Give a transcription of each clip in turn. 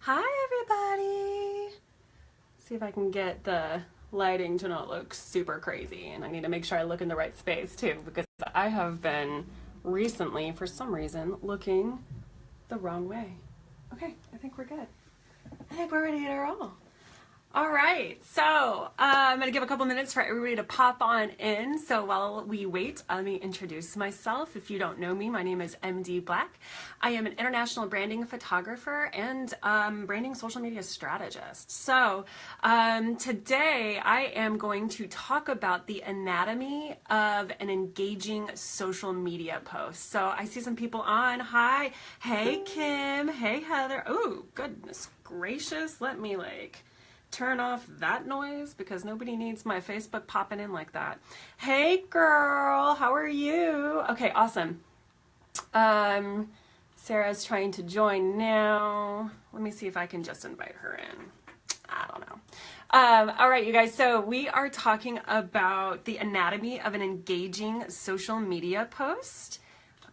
Hi everybody! See if I can get the lighting to not look super crazy, and I need to make sure I look in the right space too, because I have been recently, for some reason, looking the wrong way. Okay, I think we're good. I think we're ready to roll. All right, so I'm going to give a couple minutes for everybody to pop on in. So while we wait, let me introduce myself. If you don't know me, my name is MD Black. I am an international branding photographer and branding social media strategist. So today I am going to talk about the anatomy of an engaging social media post. So I see some people on. Hi, hey Kim, hey Heather. Oh, goodness gracious, let me turn off that noise because nobody needs my Facebook popping in like that. Hey girl, how are you? Okay, awesome. Sarah's trying to join now. Let me see if I can just invite her in. I don't know. All right, you guys, so we are talking about the anatomy of an engaging social media post.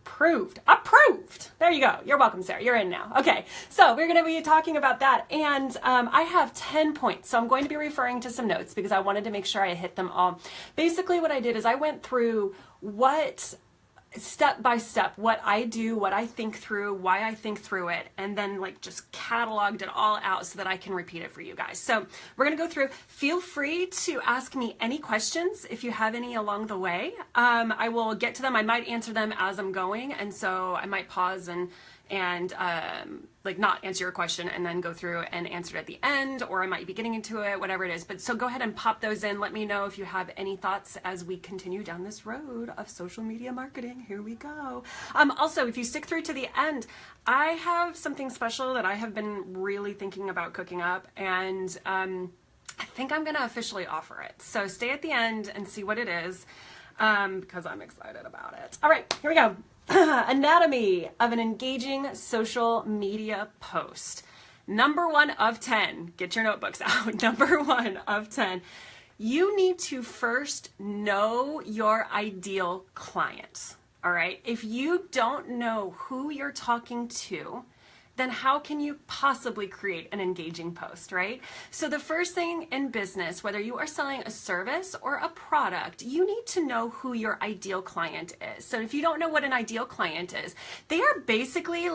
Approved. There you go. You're welcome, Sarah. You're in now. Okay, so we're going to be talking about that, and I have 10 points, so I'm going to be referring to some notes because I wanted to make sure I hit them all. Basically, what I did is I went through step by step, what I do, what I think through, why I think through it, and then just cataloged it all out so that I can repeat it for you guys. So we're gonna go through. Feel free to ask me any questions if you have any along the way. I will get to them. I might answer them as I'm going, and so I might pause and not answer your question and then go through and answer it at the end, or I might be getting into it, whatever it is. But so go ahead and pop those in. Let me know if you have any thoughts as we continue down this road of social media marketing. Here we go. Also, if you stick through to the end, I have something special that I have been really thinking about cooking up, and I think I'm gonna officially offer it. So stay at the end and see what it is, because I'm excited about it. All right, here we go. Anatomy of an engaging social media post. Number 1 of 10. Get your notebooks out. Number 1 of 10. You need to first know your ideal client. All right. If you don't know who you're talking to, then how can you possibly create an engaging post, right? So the first thing in business, whether you are selling a service or a product, you need to know who your ideal client is. So if you don't know what an ideal client is, they are basically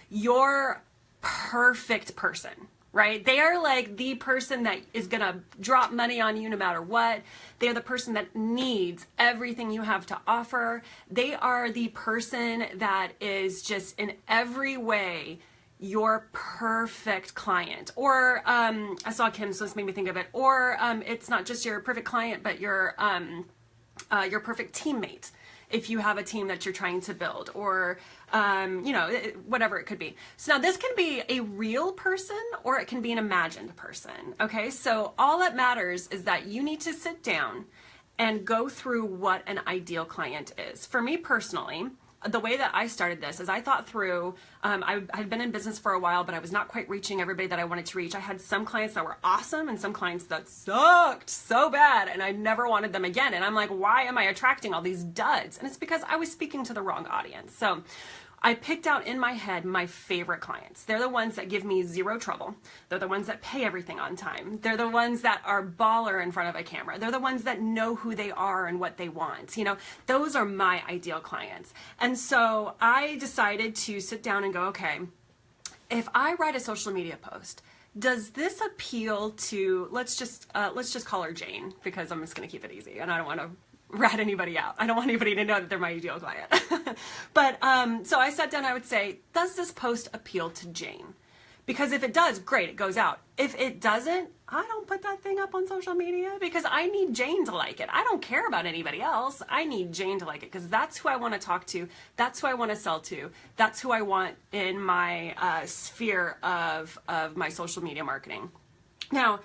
your perfect person, right? They are the person that is gonna drop money on you no matter what. They are the person that needs everything you have to offer. They are the person that is just in every way your perfect client. Or I saw Kim, so this made me think of it. Or it's not just your perfect client, but your perfect teammate, if you have a team that you're trying to build, or whatever it could be. So now this can be a real person or it can be an imagined person. Okay, so all that matters is that you need to sit down and go through what an ideal client is. For me personally, the way that I started this is I thought through, I had been in business for a while, but I was not quite reaching everybody that I wanted to reach. I had some clients that were awesome and some clients that sucked so bad, and I never wanted them again. And I'm like, why am I attracting all these duds? And it's because I was speaking to the wrong audience. So I picked out in my head my favorite clients. They're the ones that give me zero trouble. They're the ones that pay everything on time. They're the ones that are baller in front of a camera. They're the ones that know who they are and what they want. Those are my ideal clients. And so I decided to sit down and go, okay, if I write a social media post, does this appeal to, let's just call her Jane, because I'm just gonna keep it easy and I don't wanna rat anybody out. I don't want anybody to know that they're my ideal client. But so I sat down, I would say, does this post appeal to Jane? Because if it does, great, it goes out. If it doesn't, I don't put that thing up on social media because I need Jane to like it. I don't care about anybody else. I need Jane to like it because that's who I want to talk to. That's who I want to sell to. That's who I want in my sphere of my social media marketing. Now,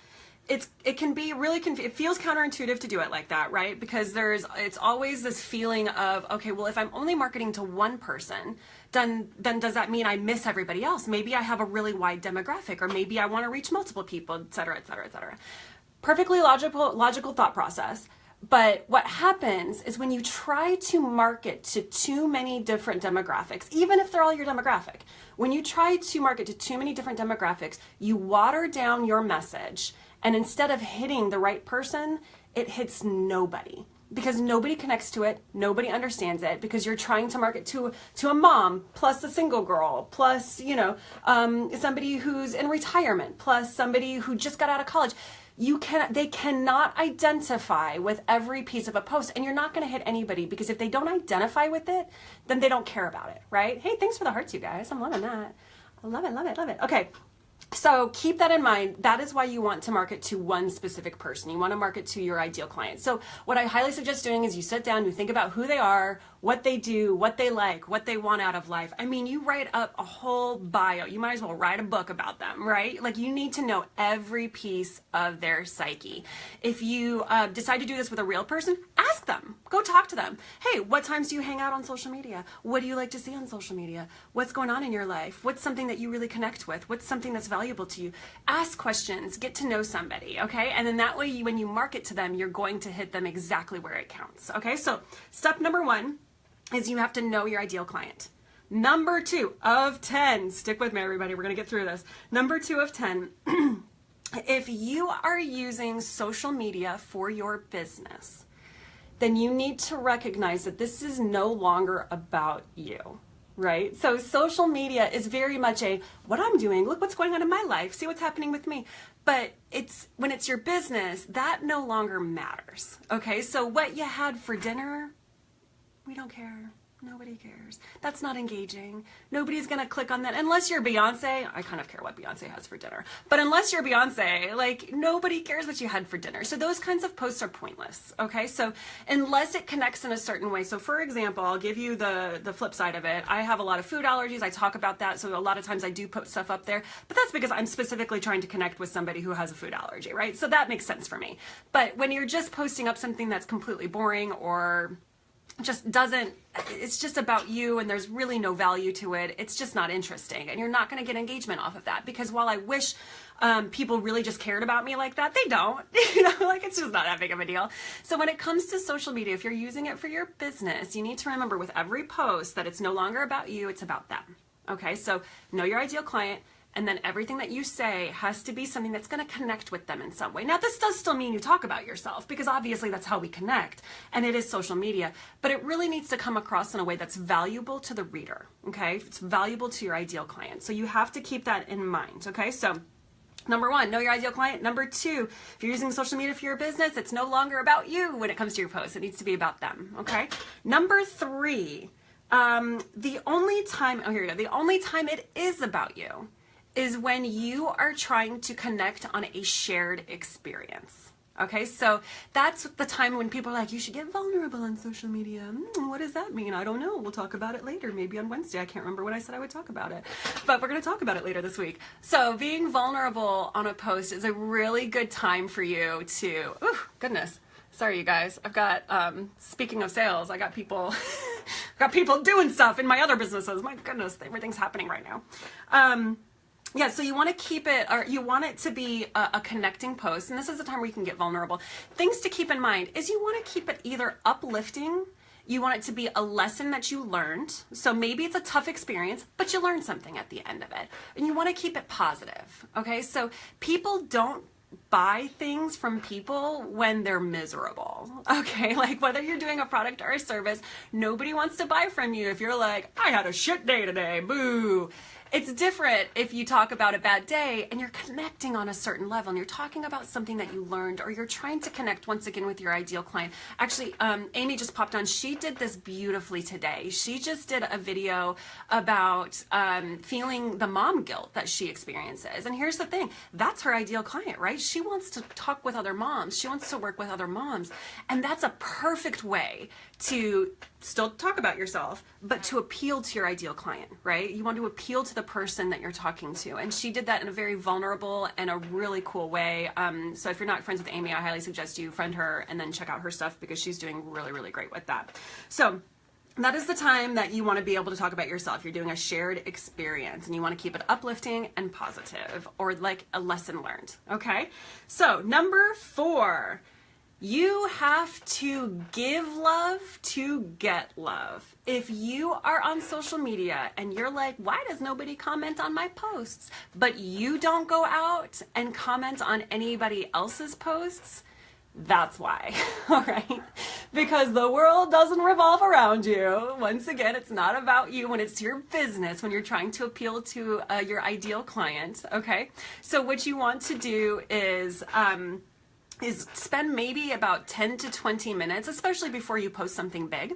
it can be really it feels counterintuitive to do it like that, right? Because it's always this feeling of, okay, well, if I'm only marketing to one person, then does that mean I miss everybody else? Maybe I have a really wide demographic, or maybe I want to reach multiple people, et cetera, et cetera, et cetera. Perfectly logical thought process. But what happens is when you try to market to too many different demographics, even if they're all your demographic, when you try to market to too many different demographics, you water down your message. And instead of hitting the right person, it hits nobody. Because nobody connects to it, nobody understands it, because you're trying to market to a mom, plus a single girl, plus, somebody who's in retirement, plus somebody who just got out of college. They cannot identify with every piece of a post, and you're not going to hit anybody, because if they don't identify with it, then they don't care about it, right? Hey, thanks for the hearts, you guys. I'm loving that. I love it, love it, love it. Okay. So keep that in mind. That is why you want to market to one specific person. You want to market to your ideal client. So what I highly suggest doing is you sit down, you think about who they are, what they do, what they like, what they want out of life. I mean, you write up a whole bio. You might as well write a book about them, right? Like, you need to know every piece of their psyche. If you decide to do this with a real person, ask them. Go talk to them. Hey, what times do you hang out on social media? What do you like to see on social media? What's going on in your life? What's something that you really connect with? What's something that's valuable to you? Ask questions, get to know somebody, okay? And then that way, when you market to them, you're going to hit them exactly where it counts, okay? So step number 1 is you have to know your ideal client. Number 2 of 10, stick with me everybody, we're gonna get through this. Number 2 of 10, if you are using social media for your business, then you need to recognize that this is no longer about you, right? So social media is very much what I'm doing, look what's going on in my life, see what's happening with me. But when it's your business, that no longer matters, okay? So what you had for dinner, we don't care. Nobody cares. That's not engaging. Nobody's going to click on that. Unless you're Beyonce. I kind of care what Beyonce has for dinner. But unless you're Beyonce, like, nobody cares what you had for dinner. So those kinds of posts are pointless. Okay. So unless it connects in a certain way. So for example, I'll give you the flip side of it. I have a lot of food allergies. I talk about that. So a lot of times I do put stuff up there, but that's because I'm specifically trying to connect with somebody who has a food allergy, right? So that makes sense for me. But when you're just posting up something that's completely boring or it's just about you and there's really no value to it, it's just not interesting, and you're not going to get engagement off of that, because while I wish people really just cared about me like that, they don't. Like, it's just not that big of a deal. So when it comes to social media, if you're using it for your business, you need to remember with every post that it's no longer about you, it's about them. Okay, so know your ideal client. And then everything that you say has to be something that's going to connect with them in some way. Now, this does still mean you talk about yourself, because obviously that's how we connect, and it is social media, but it really needs to come across in a way that's valuable to the reader, okay? It's valuable to your ideal client. So you have to keep that in mind, okay? So number 1, know your ideal client. Number 2, if you're using social media for your business, it's no longer about you when it comes to your posts. It needs to be about them, okay? Number 3, the only time it is about you is when you are trying to connect on a shared experience. Okay, so that's the time when people are like, you should get vulnerable on social media. What does that mean? I don't know. We'll talk about it later, maybe on Wednesday. I can't remember when I said I would talk about it, but we're going to talk about it later this week. So being vulnerable on a post is a really good time for you to, goodness. Sorry, you guys. I've got, speaking of sales, I got people, doing stuff in my other businesses. My goodness, everything's happening right now. Yeah, so you want to keep it, or you want it to be a connecting post, and this is the time where you can get vulnerable. Things to keep in mind is you want to keep it either uplifting, you want it to be a lesson that you learned, so maybe it's a tough experience, but you learned something at the end of it, and you want to keep it positive, okay? So people don't buy things from people when they're miserable, okay? Like, whether you're doing a product or a service, nobody wants to buy from you if you're like, I had a shit day today, boo. It's different if you talk about a bad day and you're connecting on a certain level and you're talking about something that you learned, or you're trying to connect once again with your ideal client. Actually, Amy just popped on. She did this beautifully today. She just did a video about feeling the mom guilt that she experiences. And here's the thing, that's her ideal client, right? She wants to talk with other moms. She wants to work with other moms. And that's a perfect way to still talk about yourself, but to appeal to your ideal client, right? You want to appeal to the person that you're talking to. And she did that in a very vulnerable and a really cool way. So if you're not friends with Amy, I highly suggest you friend her and then check out her stuff, because she's doing really, really great with that. So that is the time that you want to be able to talk about yourself. You're doing a shared experience and you want to keep it uplifting and positive, or like a lesson learned, okay? So number 4, You have to give love to get love. If you are on social media and you're like, why does nobody comment on my posts? But you don't go out and comment on anybody else's posts, that's why, all right? Because the world doesn't revolve around you. Once again, it's not about you when it's your business, when you're trying to appeal to your ideal client, okay? So what you want to do is spend maybe about 10 to 20 minutes, especially before you post something big.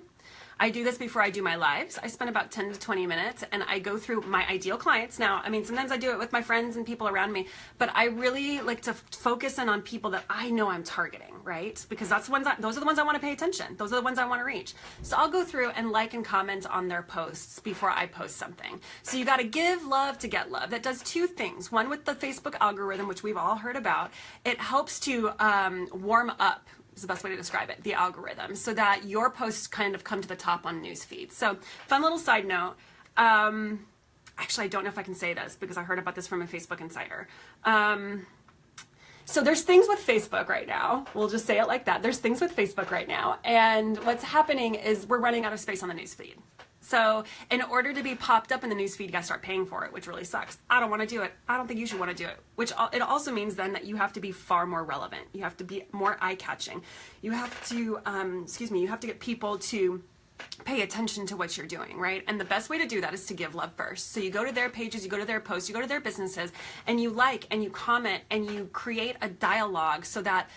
I do this before I do my lives. I spend about 10 to 20 minutes and I go through my ideal clients. Now, I mean, sometimes I do it with my friends and people around me, but I really like to focus in on people that I know I'm targeting, right? Because those are the ones I want to pay attention. Those are the ones I want to reach. So I'll go through and like and comment on their posts before I post something. So you got to give love to get love. That does two things. One, with the Facebook algorithm, which we've all heard about, it helps to warm up, is the best way to describe it, the algorithm, so that your posts kind of come to the top on news feeds. So fun little side note, actually I don't know if I can say this because I heard about this from a Facebook insider. So there's things with Facebook right now, we'll just say it like that, there's things with Facebook right now, and what's happening is we're running out of space on the news feed. So in order to be popped up in the newsfeed, you gotta start paying for it, which really sucks. I don't wanna do it. I don't think you should wanna do it. Which it also means then that you have to be far more relevant. You have to be more eye-catching. You have to, you have to get people to pay attention to what you're doing, right? And the best way to do that is to give love first. So you go to their pages, you go to their posts, you go to their businesses, and you like and you comment and you create a dialogue so that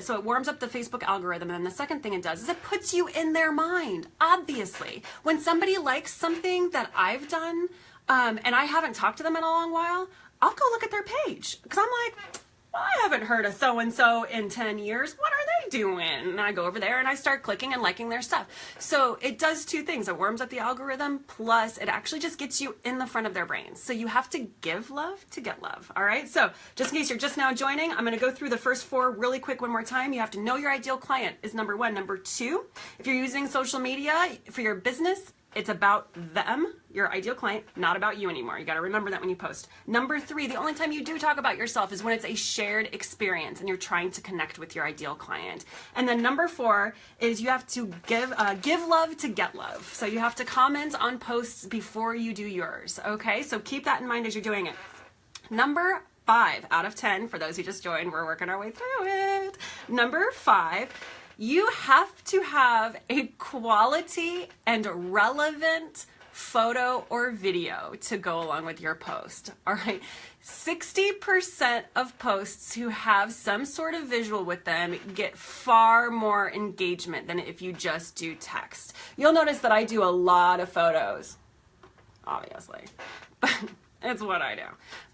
so it warms up the Facebook algorithm. And then the second thing it does is it puts you in their mind. Obviously, when somebody likes something that I've done and I haven't talked to them in a long while, I'll go look at their page because I'm like, I haven't heard of so-and-so in 10 years. What are they doing? And I go over there and I start clicking and liking their stuff. So it does two things. It warms up the algorithm, plus it actually just gets you in the front of their brains. So you have to give love to get love, all right? So just in case you're just now joining, I'm gonna go through the first four really quick one more time. You have to know your ideal client is number one. Number two, if you're using social media for your business, it's about them, your ideal client, not about you anymore. You got to remember that when you post. Number three, the only time you do talk about yourself is when it's a shared experience and you're trying to connect with your ideal client. And then number four is you have to give love to get love. So you have to comment on posts before you do yours. Okay, so keep that in mind as you're doing it. Number 5 out of 10, for those who just joined, we're working our way through it. Number 5, you have to have a quality and relevant photo or video to go along with your post. All right, 60% of posts who have some sort of visual with them get far more engagement than if you just do text. You'll notice that I do a lot of photos, obviously, but it's what I do.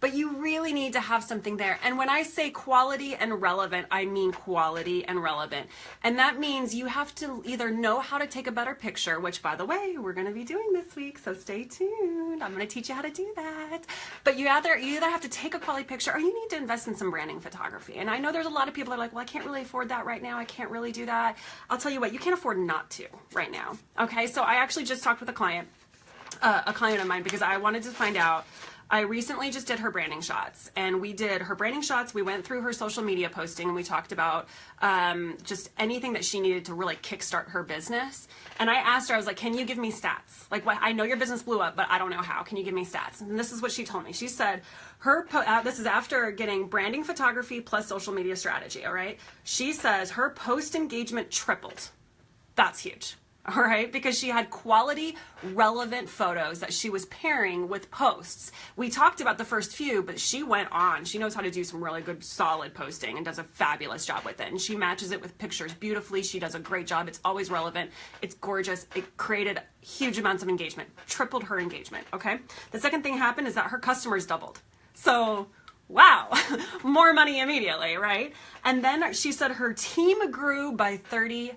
But you really need to have something there. And when I say quality and relevant, I mean quality and relevant. And that means you have to either know how to take a better picture, which by the way, we're gonna be doing this week, so stay tuned. I'm gonna teach you how to do that. But you either have to take a quality picture or you need to invest in some branding photography. And I know there's a lot of people that are like, well, I can't really afford that right now. I can't really do that. I'll tell you what, you can't afford not to right now. Okay, so I actually just talked with a client of mine because I wanted to find out. I recently just did her branding shots, and we did her branding shots. We went through her social media posting and we talked about just anything that she needed to really kickstart her business. And I asked her, I was like, can you give me stats? Like, I know your business blew up, but I don't know how. Can you give me stats? And this is what she told me. She said this is after getting branding photography plus social media strategy, all right? She says her post engagement tripled. That's huge. All right, because she had quality, relevant photos that she was pairing with posts. We talked about the first few, but she went on. She knows how to do some really good, solid posting and does a fabulous job with it. And she matches it with pictures beautifully. She does a great job. It's always relevant. It's gorgeous. It created huge amounts of engagement, tripled her engagement, okay? The second thing happened is that her customers doubled. So, wow, more money immediately, right? And then she said her team grew by 30%.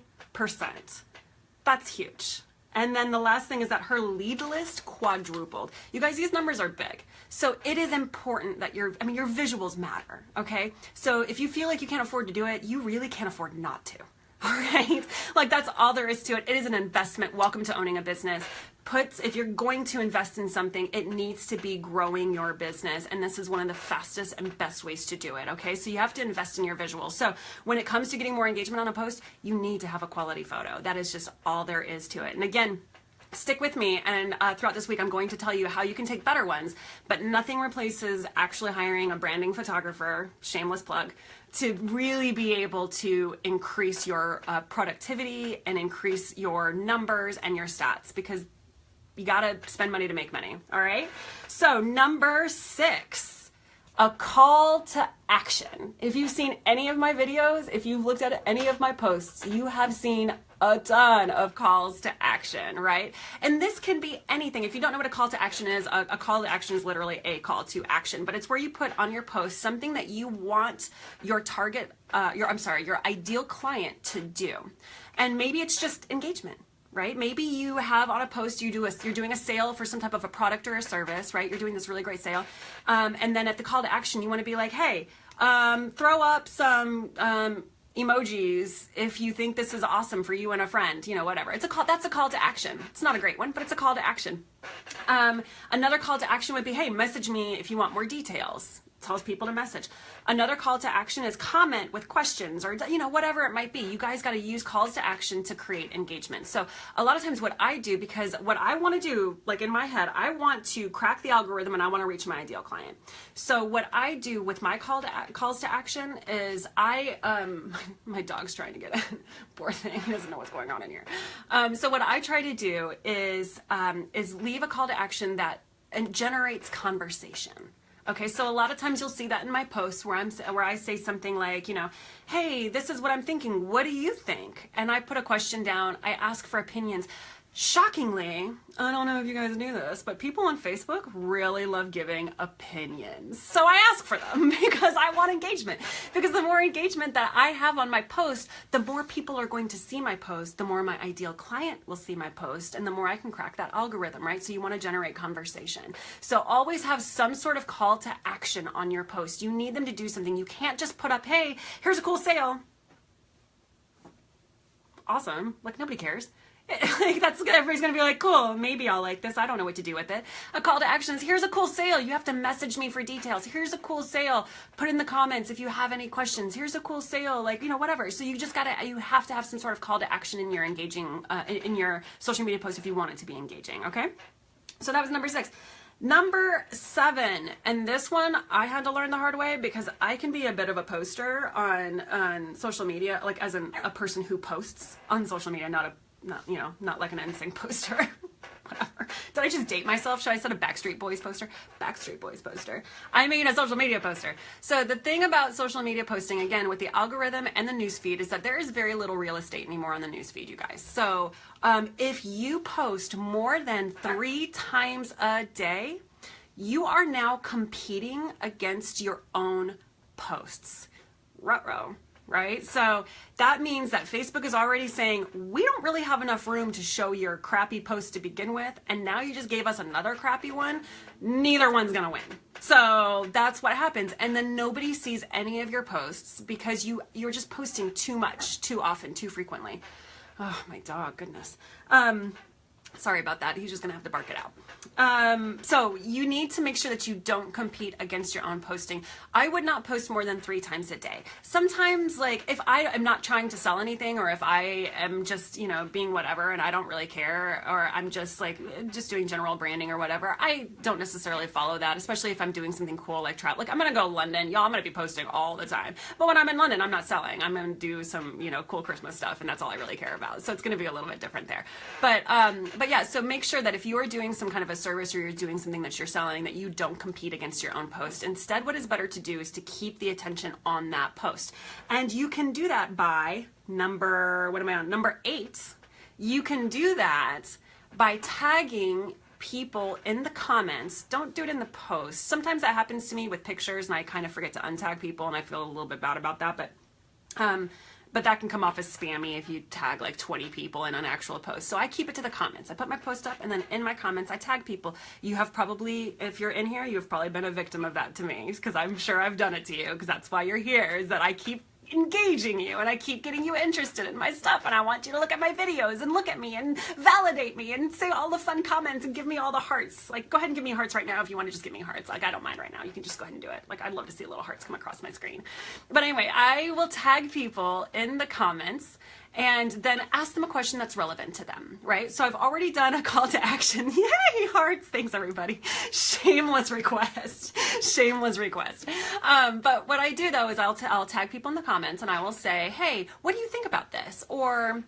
That's huge. And then the last thing is that her lead list quadrupled. You guys, these numbers are big. So it is important that your visuals matter, okay? So if you feel like you can't afford to do it, you really can't afford not to, All right. Like that's all there is to it. It is an investment. Welcome to owning a business. If you're going to invest in something, it needs to be growing your business. And this is one of the fastest and best ways to do it. Okay. So you have to invest in your visuals. So when it comes to getting more engagement on a post, you need to have a quality photo. That is just all there is to it. And again, stick with me, and throughout this week I'm going to tell you how you can take better ones, but nothing replaces actually hiring a branding photographer, shameless plug, to really be able to increase your productivity and increase your numbers and your stats, because you gotta spend money to make money, all right? So number 6, a call to action. If you've seen any of my videos, if you've looked at any of my posts, you have seen a ton of calls to action, right? And this can be anything. If you don't know what a call to action is, a call to action is literally a call to action, but it's where you put on your post something that you want your target, your ideal client to do. And maybe it's just engagement, right? Maybe you have on a post, you're doing a sale for some type of a product or a service, right? You're doing this really great sale. And then at the call to action, you want to be like, hey, throw up some, emojis if you think this is awesome for you and a friend, whatever. That's a call to action. It's not a great one, but it's a call to action. Another call to action would be, hey, message me if you want more details. Tells people to message. Another call to action is comment with questions or, whatever it might be. You guys got to use calls to action to create engagement. So a lot of times what I do, because what I want to do, like in my head, I want to crack the algorithm and I want to reach my ideal client. So what I do with my calls to action is my dog's trying to get in. Poor thing. He doesn't know what's going on in here. So what I try to do is leave a call to action that generates conversation. Okay, so a lot of times you'll see that in my posts where I say something like, hey, this is what I'm thinking. What do you think? And I put a question down. I ask for opinions. Shockingly, I don't know if you guys knew this, but people on Facebook really love giving opinions. So I ask for them because I want engagement. Because the more engagement that I have on my post, the more people are going to see my post, the more my ideal client will see my post, and the more I can crack that algorithm, right? So you want to generate conversation. So always have some sort of call to action on your post. You need them to do something. You can't just put up, hey, here's a cool sale. Awesome. Like nobody cares. Like everybody's gonna be like, cool, maybe I'll like this. I don't know what to do with it. A call to action is, here's a cool sale. You have to message me for details. Here's a cool sale. Put in the comments if you have any questions. Here's a cool sale, whatever. So you have to have some sort of call to action in your engaging, in your social media post if you want it to be engaging, okay? So that was number 6. Number 7, and this one I had to learn the hard way because I can be a bit of a poster on social media, like as a person who posts on social media, not like an NSYNC poster. Whatever. Did I just date myself? Should I set a Backstreet Boys poster? Backstreet Boys poster. I mean a social media poster. So the thing about social media posting, again, with the algorithm and the newsfeed, is that there is very little real estate anymore on the newsfeed, you guys. So if you post more than 3 times a day, you are now competing against your own posts. Ruh-roh. Right? So that means that Facebook is already saying, we don't really have enough room to show your crappy post to begin with, and now you just gave us another crappy one. Neither one's gonna win. So that's what happens. And then nobody sees any of your posts because you're just posting too much, too often, too frequently. Oh, my dog, goodness. Sorry about that. He's just going to have to bark it out. So you need to make sure that you don't compete against your own posting. I would not post more than 3 times a day. Sometimes, like, if I am not trying to sell anything, or if I am just, being whatever and I don't really care, or I'm just doing general branding or whatever, I don't necessarily follow that, especially if I'm doing something cool like travel. Like, I'm going to go to London. Y'all, I'm going to be posting all the time. But when I'm in London, I'm not selling. I'm going to do some, cool Christmas stuff, and that's all I really care about. So it's going to be a little bit different there. But yeah, so make sure that if you are doing some kind of a service or you're doing something that you're selling, that you don't compete against your own post. Instead, what is better to do is to keep the attention on that post. And you can do that by number 8. You can do that by tagging people in the comments. Don't do it in the post. Sometimes that happens to me with pictures and I kind of forget to untag people and I feel a little bit bad about that, but that can come off as spammy if you tag like 20 people in an actual post. So I keep it to the comments. I put my post up and then in my comments I tag people. You have probably, if you're in here, you've probably been a victim of that to me, because I'm sure I've done it to you, because that's why you're here, is that I keep engaging you and I keep getting you interested in my stuff and I want you to look at my videos and look at me and validate me and say all the fun comments and give me all the hearts. Like, go ahead and give me hearts right now if you want to just give me hearts. Like, I don't mind right now. You can just go ahead and do it. Like, I'd love to see little hearts come across my screen. But anyway, I will tag people in the comments and then ask them a question that's relevant to them, right? So I've already done a call to action. Yay, hearts. Thanks, everybody. Shameless request. Shameless request. But what I do, though, is I'll tag people in the comments and I will say, hey, what do you think about this? Or,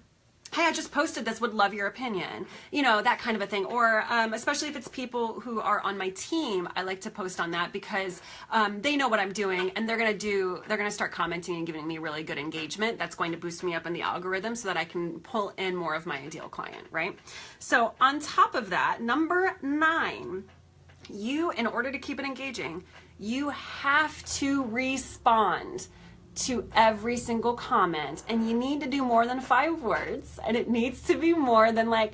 hey, I just posted this, would love your opinion, you know, that kind of a thing. Or especially if it's people who are on my team, I like to post on that because they know what I'm doing and they're going to start commenting and giving me really good engagement. That's going to boost me up in the algorithm so that I can pull in more of my ideal client, right? So on top of that, number 9, in order to keep it engaging, you have to respond to every single comment, and you need to do more than 5 words, and it needs to be more than like,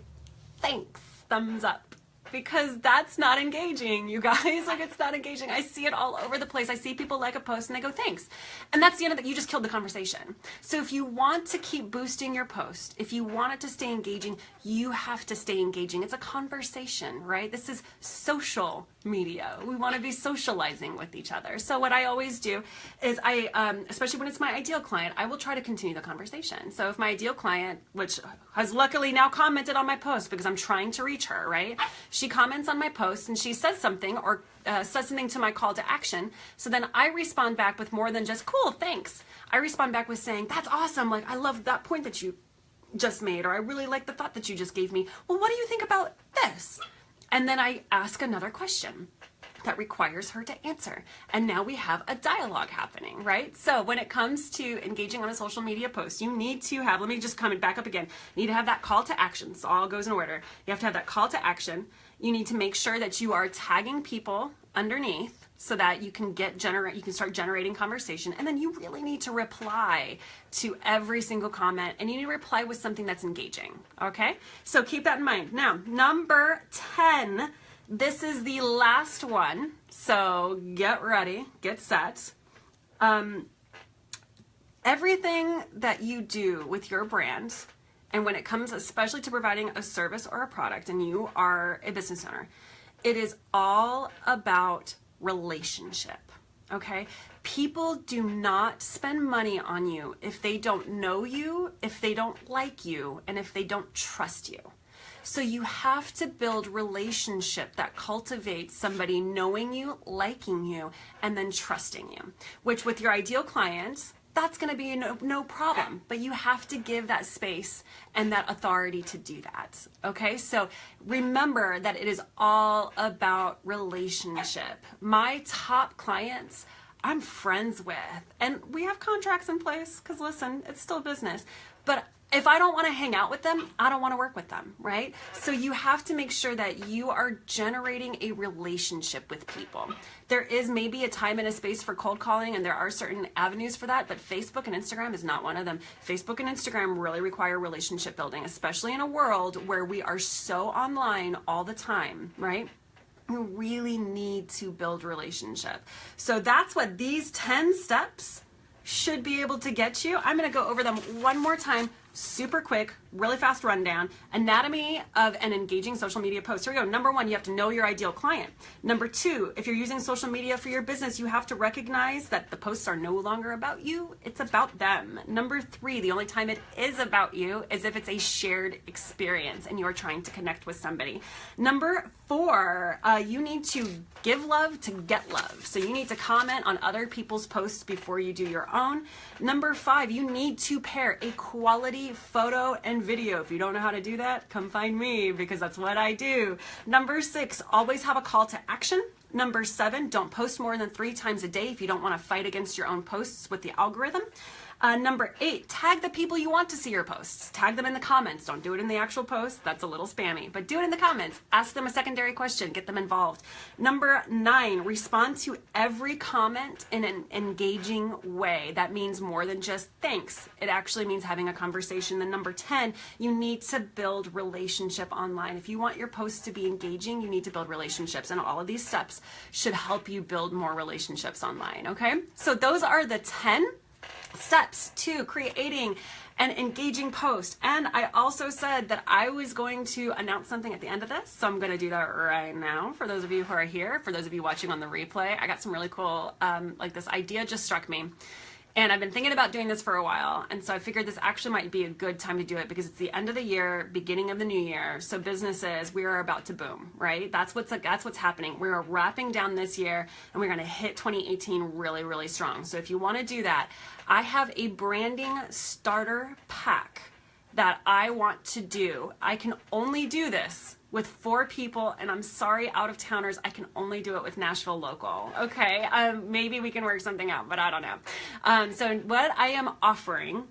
thanks, thumbs up, because that's not engaging, you guys. Like, it's not engaging. I see it all over the place. I see people like a post and they go, thanks. And that's the end of it. You just killed the conversation. So if you want to keep boosting your post, if you want it to stay engaging, you have to stay engaging. It's a conversation, right? This is social media. We want to be socializing with each other. So what I always do is especially when it's my ideal client, I will try to continue the conversation. So if my ideal client, which has luckily now commented on my post because I'm trying to reach her, right? She comments on my post and she says something or says something to my call to action. So then I respond back with more than just, cool, thanks. I respond back with saying, that's awesome. Like, I love that point that you just made, or I really like the thought that you just gave me. Well, what do you think about this? And then I ask another question that requires her to answer. And now we have a dialogue happening, right? So when it comes to engaging on a social media post, you need to have, let me just come back up again. You need to have that call to action. So all goes in order. You have to have that call to action. You need to make sure that you are tagging people underneath so that you can start generating conversation. And then you really need to reply to every single comment, and you need to reply with something that's engaging, okay? So keep that in mind. Now, number 10, this is the last one, so get ready, get set. Everything that you do with your brand, and when it comes especially to providing a service or a product, and you are a business owner, it is all about relationship, okay? People do not spend money on you if they don't know you, if they don't like you, and if they don't trust you. So you have to build relationship that cultivates somebody knowing you, liking you, and then trusting you, which with your ideal client, that's going to be no problem, but you have to give that space and that authority to do that, okay? So remember that it is all about relationship. My top clients, I'm friends with, and we have contracts in place because listen, it's still business, but if I don't want to hang out with them, I don't want to work with them, right? So you have to make sure that you are generating a relationship with people. There is maybe a time and a space for cold calling, and there are certain avenues for that, but Facebook and Instagram is not one of them. Facebook and Instagram really require relationship building, especially in a world where we are so online all the time, right? You really need to build relationship. So that's what these 10 steps should be able to get you. I'm going to go over them one more time, super quick, really fast rundown. Anatomy of an engaging social media post. Here we go. Number 1, you have to know your ideal client. Number 2, if you're using social media for your business, you have to recognize that the posts are no longer about you, it's about them. Number 3, the only time it is about you is if it's a shared experience and you are trying to connect with somebody. Number 4, you need to give love to get love. So you need to comment on other people's posts before you do your own. Number 5, you need to pair a quality photo and video. If you don't know how to do that, come find me because that's what I do. Number 6, always have a call to action. Number 7, don't post more than 3 times a day if you don't want to fight against your own posts with the algorithm. Number 8, tag the people you want to see your posts. Tag them in the comments. Don't do it in the actual post. That's a little spammy, but do it in the comments. Ask them a secondary question. Get them involved. Number 9, respond to every comment in an engaging way. That means more than just thanks. It actually means having a conversation. Then number 10, you need to build relationship online. If you want your posts to be engaging, you need to build relationships, and all of these steps should help you build more relationships online, okay? So those are the 10 steps to creating an engaging post. And I also said that I was going to announce something at the end of this, so I'm going to do that right now. For those of you who are here, for those of you watching on the replay, I got some really cool, like this idea just struck me. And I've been thinking about doing this for a while, and so I figured this actually might be a good time to do it because it's the end of the year, beginning of the new year. So businesses, we are about to boom, right? That's what's happening. We're wrapping down this year, and we're going to hit 2018 really, really strong. So if you want to do that, I have a branding starter pack that I want to do. I can only do this with 4 people, and I'm sorry, out of towners, I can only do it with Nashville local. Okay, maybe we can work something out, but I don't know. So what I am offering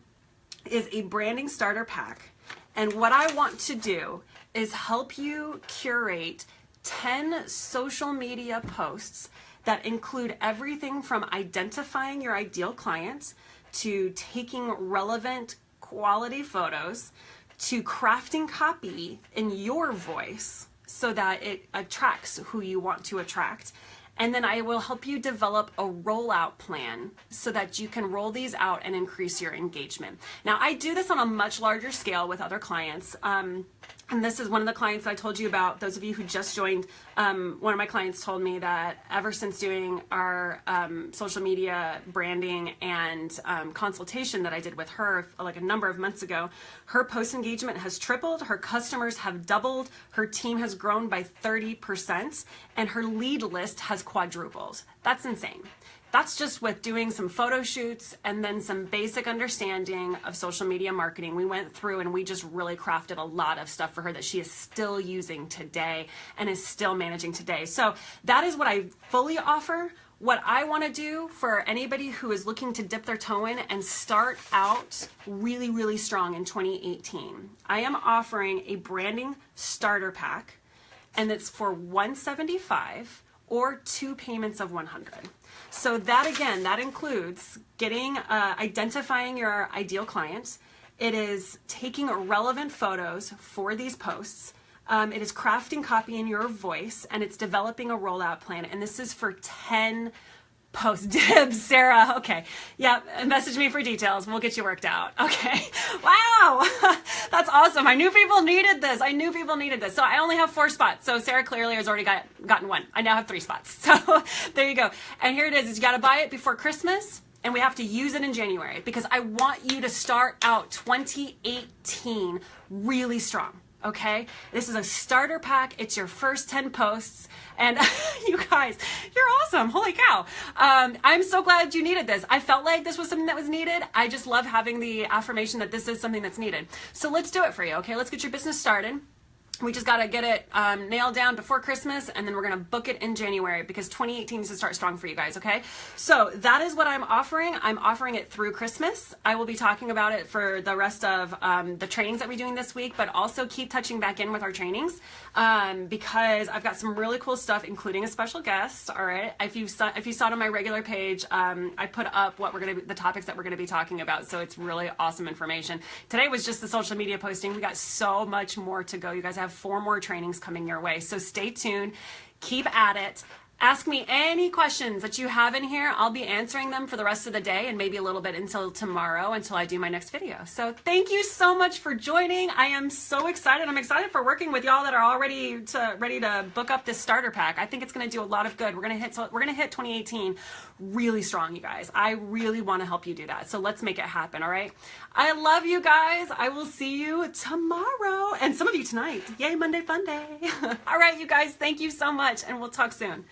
is a branding starter pack, and what I want to do is help you curate 10 social media posts that include everything from identifying your ideal clients to taking relevant quality photos to crafting copy in your voice so that it attracts who you want to attract. And then I will help you develop a rollout plan so that you can roll these out and increase your engagement. Now, I do this on a much larger scale with other clients. And this is one of the clients I told you about. Those of you who just joined, one of my clients told me that ever since doing our social media branding and consultation that I did with her like a number of months ago, her post engagement has tripled, her customers have doubled, her team has grown by 30%, and her lead list has quadrupled. That's insane. That's just with doing some photo shoots and then some basic understanding of social media marketing. We went through and we just really crafted a lot of stuff for her that she is still using today and is still managing today. So that is what I fully offer. What I want to do for anybody who is looking to dip their toe in and start out really, really strong in 2018, I am offering a branding starter pack, and it's for $175 or 2 payments of $100. So that, again, that includes getting, identifying your ideal clients. It is taking relevant photos for these posts. It is crafting copy in your voice, and it's developing a rollout plan. And this is for 10 posts. Dibs, Sarah. Okay. Yeah. Message me for details. We'll get you worked out. Okay. Wow. That's awesome. I knew people needed this. So I only have 4 spots. So Sarah clearly has already gotten 1. I now have 3 spots. So there you go. And here it is. You got to buy it before Christmas, and we have to use it in January because I want you to start out 2018 really strong. Okay, this is a starter pack. It's your first 10 posts, and you guys, you're awesome. Holy cow. I'm so glad you needed this. I felt like this was something that was needed. I just love having the affirmation that this is something that's needed. So let's do it for you. Okay, let's get your business started. We just got to get it nailed down before Christmas, and then we're going to book it in January because 2018 needs to start strong for you guys, okay? So that is what I'm offering. I'm offering it through Christmas. I will be talking about it for the rest of the trainings that we're doing this week, but also keep touching back in with our trainings because I've got some really cool stuff, including a special guest, all right? If you saw it on my regular page, I put up the topics that we're going to be talking about, so it's really awesome information. Today was just the social media posting. We got so much more to go. You guys have 4 more trainings coming your way. So stay tuned, keep at it. Ask me any questions that you have in here. I'll be answering them for the rest of the day and maybe a little bit until tomorrow, until I do my next video. So thank you so much for joining. I am so excited. I'm excited for working with y'all that are all ready to book up this starter pack. I think it's going to do a lot of good. We're going to hit 2018 really strong, you guys. I really want to help you do that. So let's make it happen, all right? I love you guys. I will see you tomorrow and some of you tonight. Yay, Monday Fun Day. All right, you guys, thank you so much, and we'll talk soon.